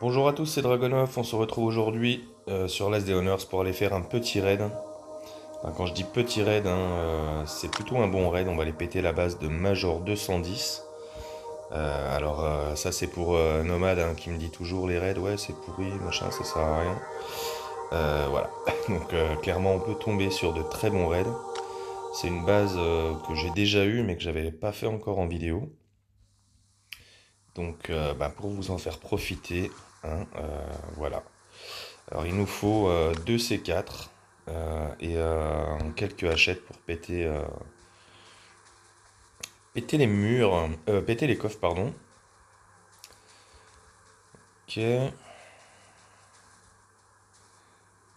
Bonjour à tous, c'est Dragonov. On se retrouve aujourd'hui sur l'As des Honors pour aller faire un petit raid. Enfin, quand je dis petit raid, c'est plutôt un bon raid. On va aller péter la base de Major 210. Ça c'est pour Nomade qui me dit toujours les raids, ouais c'est pourri, machin, ça sert à rien. Voilà, donc clairement on peut tomber sur de très bons raids. C'est une base que j'ai déjà eue mais que j'avais pas fait encore en vidéo. Donc pour vous en faire profiter, voilà. Alors il nous faut 2 C4 et quelques hachettes pour péter les murs, péter les coffres, pardon. Ok,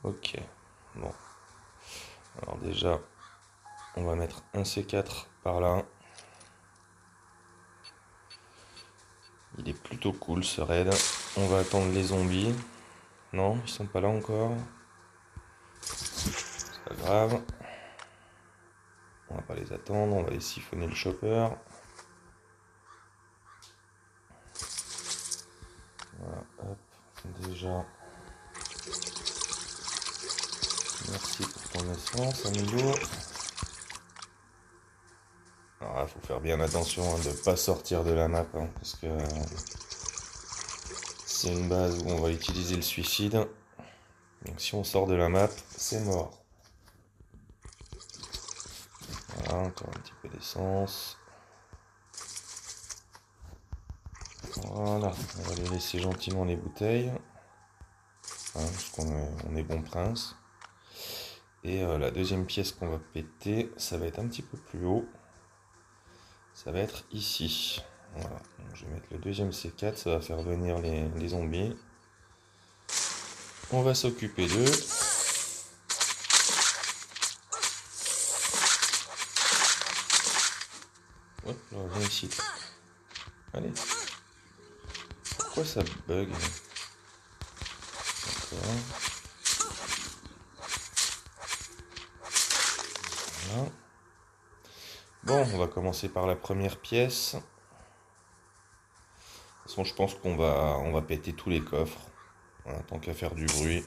ok, bon. Alors déjà, on va mettre un C4 par là. Il est plutôt cool ce raid. On va attendre les zombies. Non, ils sont pas là encore. C'est pas grave. On va pas les attendre, on va les siphonner le chopper. Voilà, hop, déjà. Merci pour ton essence, amigo. Alors il faut faire bien attention de ne pas sortir de la map, parce que c'est une base où on va utiliser le suicide. Donc si on sort de la map, c'est mort. Voilà, encore un petit peu d'essence. Voilà, on va les laisser gentiment les bouteilles. Parce qu'on est bon prince. Et la deuxième pièce qu'on va péter, ça va être un petit peu plus haut. Ça va être ici. Voilà, donc je vais mettre le deuxième C4, ça va faire venir les zombies. On va s'occuper d'eux. Ouais, viens ici. Allez. Pourquoi ça bug? D'accord. Voilà. Bon, on va commencer par la première pièce. De toute façon, je pense qu'on va péter tous les coffres. Voilà, tant qu'à faire du bruit.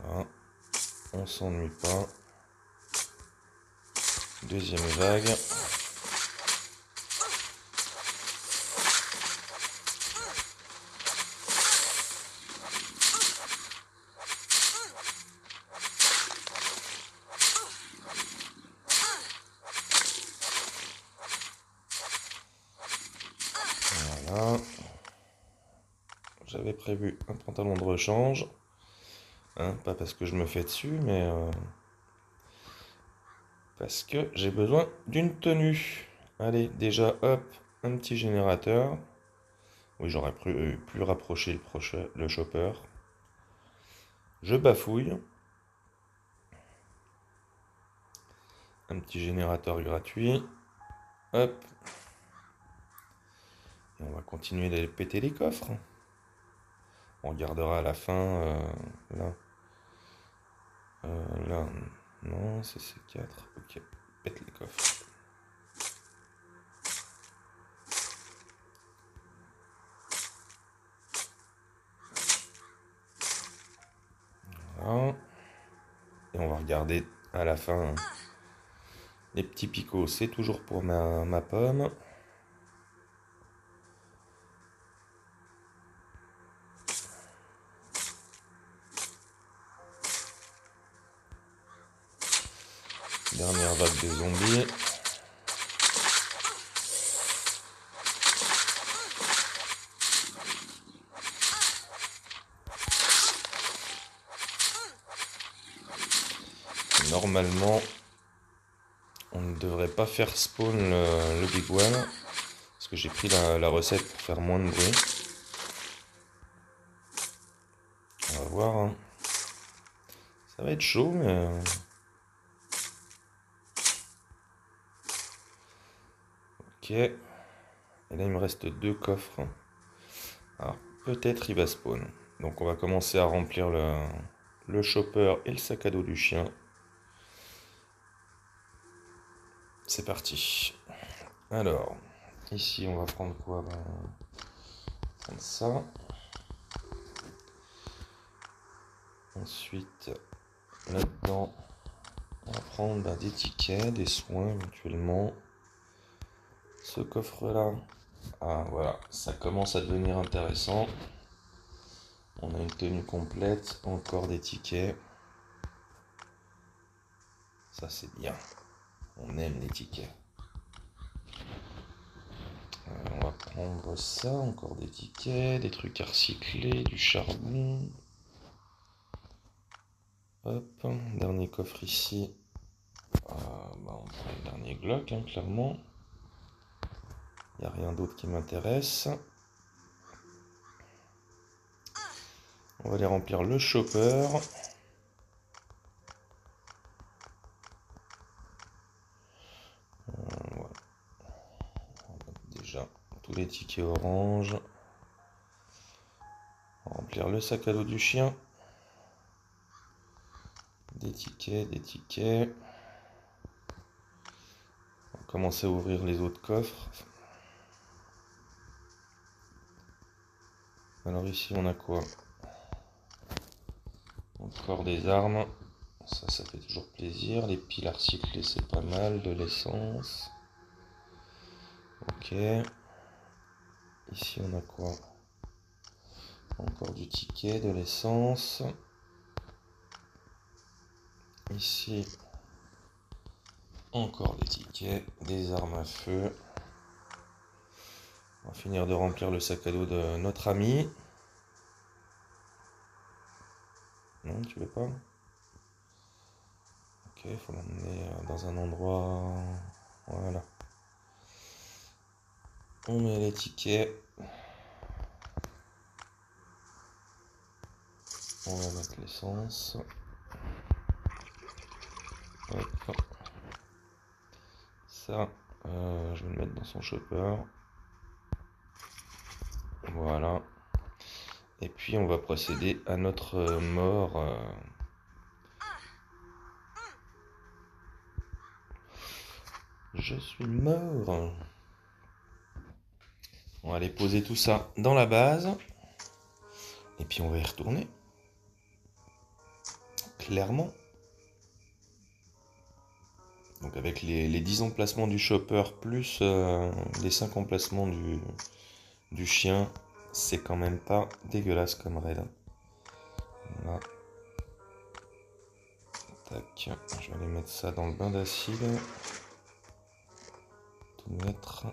Voilà. On s'ennuie pas. Deuxième vague. Voilà. J'avais prévu un pantalon de rechange. Pas parce que je me fais dessus, mais parce que j'ai besoin d'une tenue. Allez, déjà, hop, un petit générateur. Oui, j'aurais pu rapprocher le chopper. Je bafouille. Un petit générateur gratuit. Hop. Et on va continuer d'aller péter les coffres. On regardera à la fin. Là. Là. Non, c'est C4. Ok. Pète les coffres. Voilà. Et on va regarder à la fin. Les petits picots, c'est toujours pour ma pomme. Dernière vague de zombies. Normalement, on ne devrait pas faire spawn le Big One. Parce que j'ai pris la recette pour faire moins de bruit. On va voir. Ça va être chaud, mais... Ok. Et là, il me reste 2 coffres. Alors, peut-être il va spawn. Donc, on va commencer à remplir le chopper et le sac à dos du chien. C'est parti. Alors, Ici, on va prendre quoi? Ben, on va prendre ça. Ensuite, là-dedans, on va prendre des tickets, des soins éventuellement. Ce coffre-là, ah voilà, ça commence à devenir intéressant. On a une tenue complète, encore des tickets. Ça c'est bien, on aime les tickets. On va prendre ça, encore des tickets, des trucs à recycler, du charbon. Hop, dernier coffre ici. Bah, on prend le dernier Glock, hein, clairement. Il n'y a rien d'autre qui m'intéresse. On va aller remplir le chopper. Voilà. Déjà tous les tickets orange. Remplir le sac à dos du chien. Des tickets, des tickets. On va commencer à ouvrir les autres coffres. Alors ici on a quoi? Encore des armes. Ça fait toujours plaisir. Les piles à recycler c'est pas mal. De l'essence. Ok. Ici on a quoi? Encore du ticket, de l'essence. Ici encore des tickets, des armes à feu. On va finir de remplir le sac à dos de notre ami. Non, tu veux pas? Ok, il faut l'emmener dans un endroit... Voilà. On met les tickets. On va mettre l'essence. Hop. Ça, je vais le mettre dans son chopper. Voilà. Et puis on va procéder à notre mort. Je suis mort. On va aller poser tout ça dans la base. Et puis on va y retourner. Clairement. Donc avec les 10 emplacements du chopper plus les 5 emplacements du chien, c'est quand même pas dégueulasse comme raid. Voilà. Tac, je vais aller mettre ça dans le bain d'acide. Tout mettre.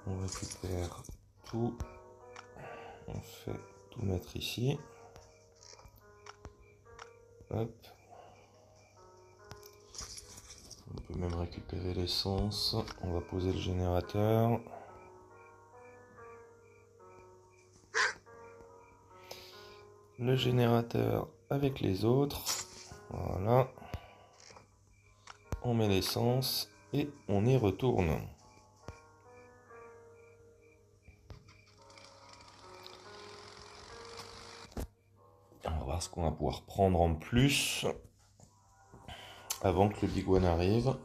On récupère tout. On fait tout mettre ici. Hop. On peut même récupérer l'essence. On va poser le générateur. Le générateur avec les autres. Voilà. On met l'essence et on y retourne. On va voir ce qu'on va pouvoir prendre en plus avant que le Big One arrive.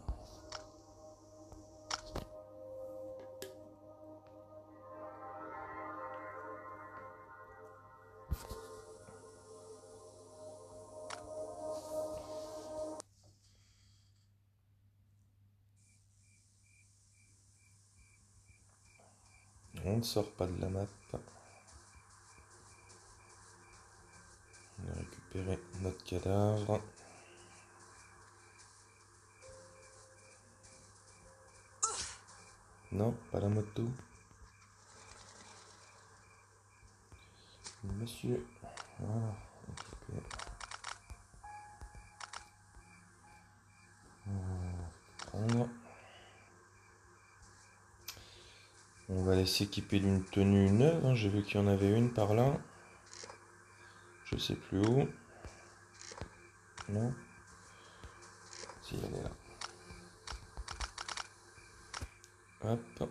On ne sort pas de la map. On a récupéré notre cadavre. Non, pas la moto. Monsieur. Voilà. Prendre. On va laisser équiper d'une tenue neuve. Hein. J'ai vu qu'il y en avait une par là. Je sais plus où. Non. Si, elle est là. Hop.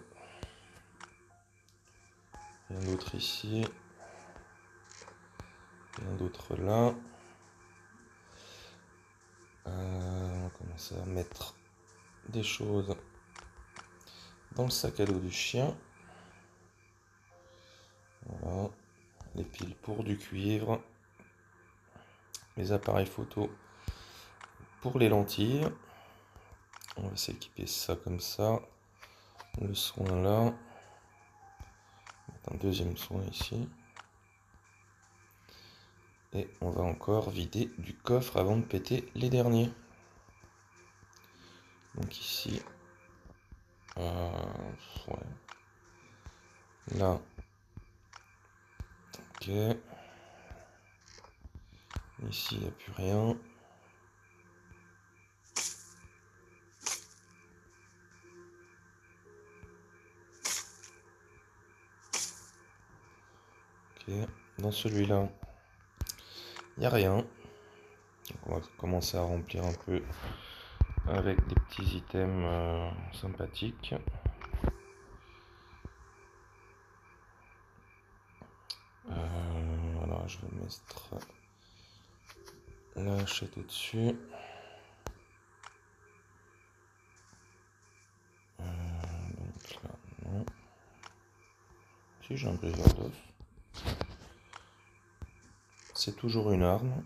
Rien d'autre ici. Rien d'autre là. On va commencer à mettre des choses dans le sac à dos du chien. Voilà, les piles pour du cuivre, les appareils photo pour les lentilles. On va s'équiper ça comme ça. Le soin là. Un deuxième soin ici. Et on va encore vider du coffre avant de péter les derniers. Donc ici, ouais. Là, ok. Ici, il n'y a plus rien. Ok, dans celui-là, il n'y a rien. Donc on va commencer à remplir un peu avec des petits items sympathiques. Voilà, je vais mettre la hachette au-dessus. Donc là, non. Si j'ai un briseur d'os. C'est toujours une arme.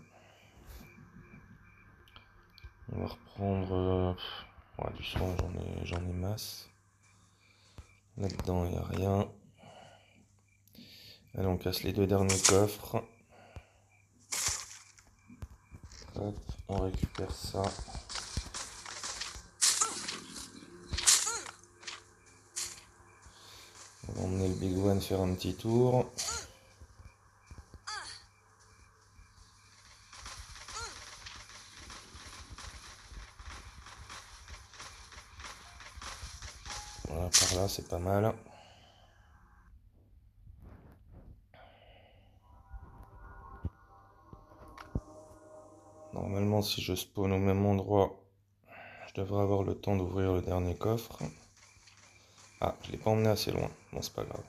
On va reprendre ouais, du soin, j'en ai masse. Là-dedans, il n'y a rien. Allez, on casse les deux derniers coffres. Hop, on récupère ça. On va emmener le Big One faire un petit tour. Voilà, par là, c'est pas mal. Normalement, si je spawn au même endroit, je devrais avoir le temps d'ouvrir le dernier coffre. Ah, je l'ai pas emmené assez loin. Bon, c'est pas grave.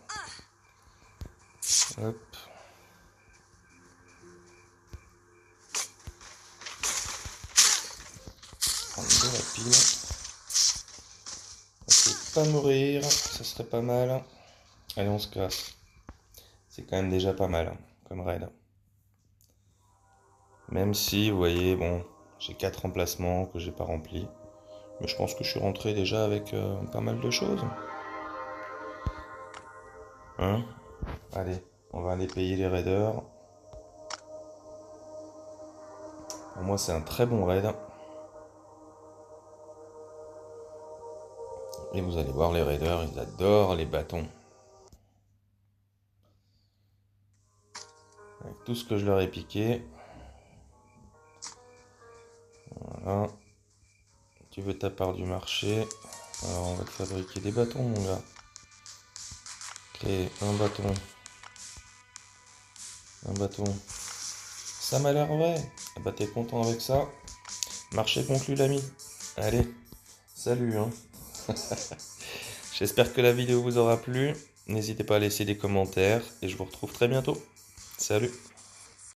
Hop. Prendre de la pile. On peut pas mourir, ça serait pas mal. Allez, on se casse. C'est quand même déjà pas mal comme raid. Même si, vous voyez, bon, j'ai 4 emplacements que j'ai pas remplis. Mais je pense que je suis rentré déjà avec pas mal de choses. Hein? Allez, on va aller payer les raiders. Pour moi, c'est un très bon raid. Et vous allez voir, les raiders, ils adorent les bâtons. Avec tout ce que je leur ai piqué. Voilà. Tu veux ta part du marché. Alors, on va te fabriquer des bâtons, mon gars. Créer un bâton. Un bâton. Ça m'a l'air vrai. Ah bah, t'es content avec ça. Marché conclu, l'ami. Allez, salut, hein. J'espère que la vidéo vous aura plu. N'hésitez pas à laisser des commentaires et je vous retrouve très bientôt. Salut!